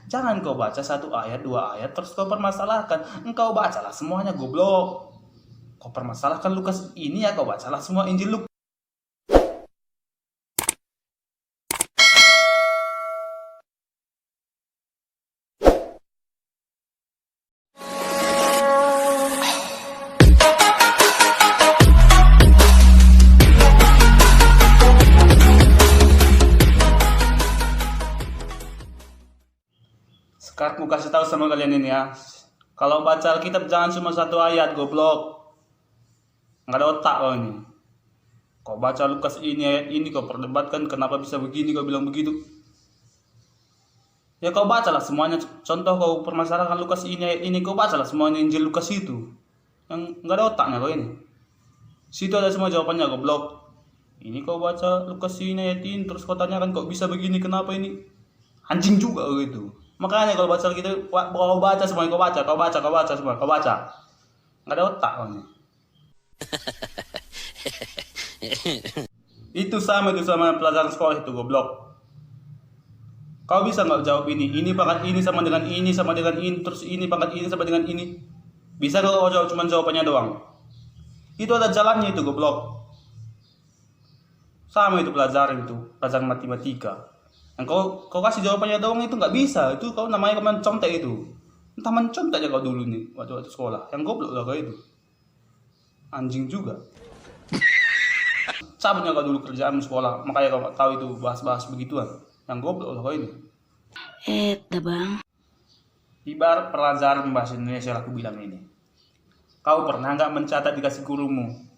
Jangan kau baca satu ayat, dua ayat, terus kau permasalahkan. Engkau bacalah semuanya, goblok. Kau permasalahkan Lukas ini ya, kau bacalah semua Injil Lukas. Sekarang aku kasih tahu sama kalian ini ya. Kalau baca Alkitab jangan cuma satu ayat, goblok. Nggak ada otak kau ini. Kau baca Lukas ini ayat ini, kau perdebatkan kenapa bisa begini, kau bilang begitu. Ya kau bacalah semuanya. Contoh kau permasalahkan Lukas ini ayat ini, kau bacalah semuanya Injil Lukas itu. Yang nggak ada otaknya kau ini. Situ ada semua jawabannya, goblok. Ini kau baca Lukas ini ayat ini, terus kau tanyakan kok bisa begini, kenapa ini? Anjing juga gitu. Makanya kalau baca gitu, kau baca semuanya, kau baca semua, kau baca. Nggak ada otak kau ini. Itu sama pelajaran sekolah itu, goblok. Kau bisa nggak jawab ini? Ini pangkat ini sama dengan ini sama dengan ini, terus ini pangkat ini sama dengan ini. Bisa nggak kau jawab cuma jawabannya doang? Itu ada jalannya itu, goblok. Sama itu pelajaran matematika. Yang kau kasih jawabannya doang itu nggak bisa. Itu kau namanya mencontek itu. Entah mencontek aja kau dulu nih waktu sekolah. Yang goblok lah kau itu. Anjing juga. Cabutnya kau dulu kerjaan sekolah. Makanya kau nggak tahu itu bahas-bahas begituan. Yang goblok lah kau ini. Bang. Ibarat pelajaran bahasa Indonesia aku bilang ini. Kau pernah nggak mencatat dikasih gurumu?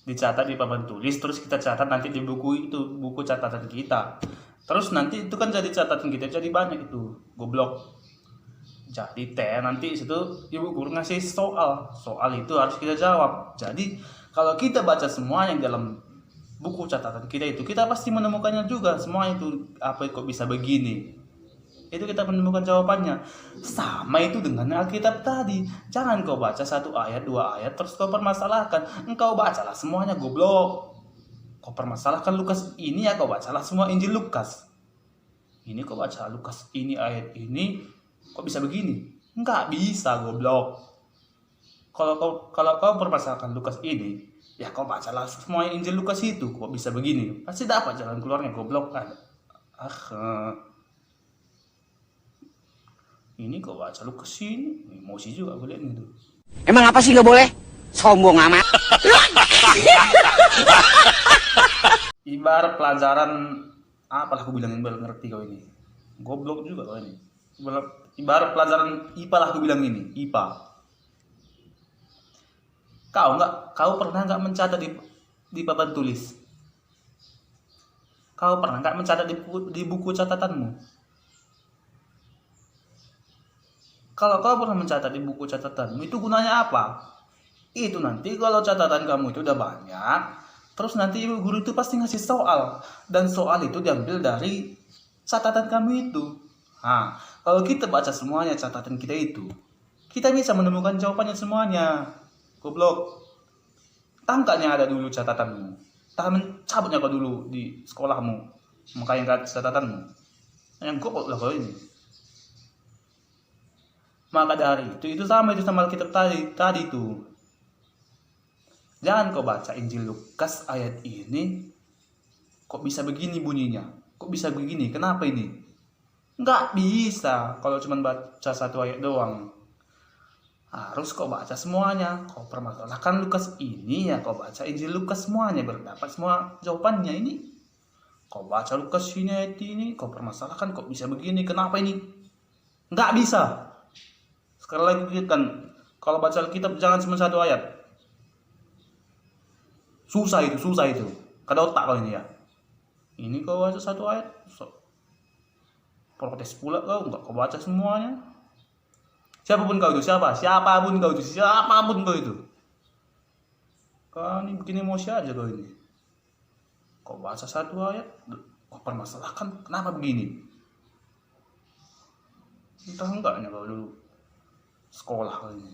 Dicatat di papan tulis, terus kita catat nanti di buku itu, buku catatan kita. Terus nanti itu kan jadi catatan kita jadi banyak itu, goblok. Jadi nanti situ ibu guru ngasih soal itu harus kita jawab. Jadi kalau kita baca semua yang dalam buku catatan kita itu, kita pasti menemukannya juga semua itu. Apa kok bisa begini? Itu kita menemukan jawabannya. Sama itu dengan Alkitab tadi. Jangan kau baca satu ayat, dua ayat, terus kau permasalahkan. Engkau bacalah semuanya, goblok. Kau permasalahkan Lukas ini ya, kau bacalah semua Injil Lukas. Ini kau baca Lukas ini ayat ini, kok bisa begini? Enggak bisa, goblok. Kalau kau permasalahkan Lukas ini, ya kau bacalah semua Injil Lukas itu, kok bisa begini? Pasti dapat jalan keluarnya, goblok kan. Ini kok baca lu kesini, emosi juga gue liat itu. Emang apa sih nggak boleh? Sombong amat. Ibarat pelajaran apalah aku bilangin, baru ngerti kau ini. Goblok juga kau ini. Ibarat pelajaran IPA lah aku bilang ini, IPA. Kau pernah nggak mencatat di papan tulis? Kau pernah nggak mencatat di buku catatanmu? Kalau kau pernah mencatat di buku catatanmu, itu gunanya apa? Itu nanti kalau catatan kamu itu udah banyak, terus nanti ibu guru itu pasti ngasih soal. Dan soal itu diambil dari catatan kamu itu. Nah, kalau kita baca semuanya catatan kita itu, kita bisa menemukan jawabannya semuanya. Goblok. Tangkapnya ada dulu catatanmu. Cabutnya kau dulu di sekolahmu. Makanya nggak catatanmu. Yang goblok lah kau ini. Maka dari itu sama Alkitab tadi tuh. Jangan kau baca Injil Lukas ayat ini, kok bisa begini bunyinya? Kok bisa begini? Kenapa ini? Nggak bisa kalau cuma baca satu ayat doang. Harus kau baca semuanya. Kau permasalahkan Lukas ini ya, kau baca Injil Lukas semuanya, berdapat semua jawabannya ini. Kau baca Lukas ini ayat ini, kau permasalahkan kok bisa begini? Kenapa ini? Nggak bisa. Sekali lagi kan, kalau baca Alkitab jangan cuma satu ayat. Susah itu. Kada otak kau ini ya. Ini kau baca satu ayat, protes pula kau, enggak kau baca semuanya. Siapapun kau itu, siapapun kau itu. Kau ini bikin emosi aja kau ini. Kau baca satu ayat, kau permasalahkan, kenapa begini? Entah enggaknya kau dulu sekolah kali ini.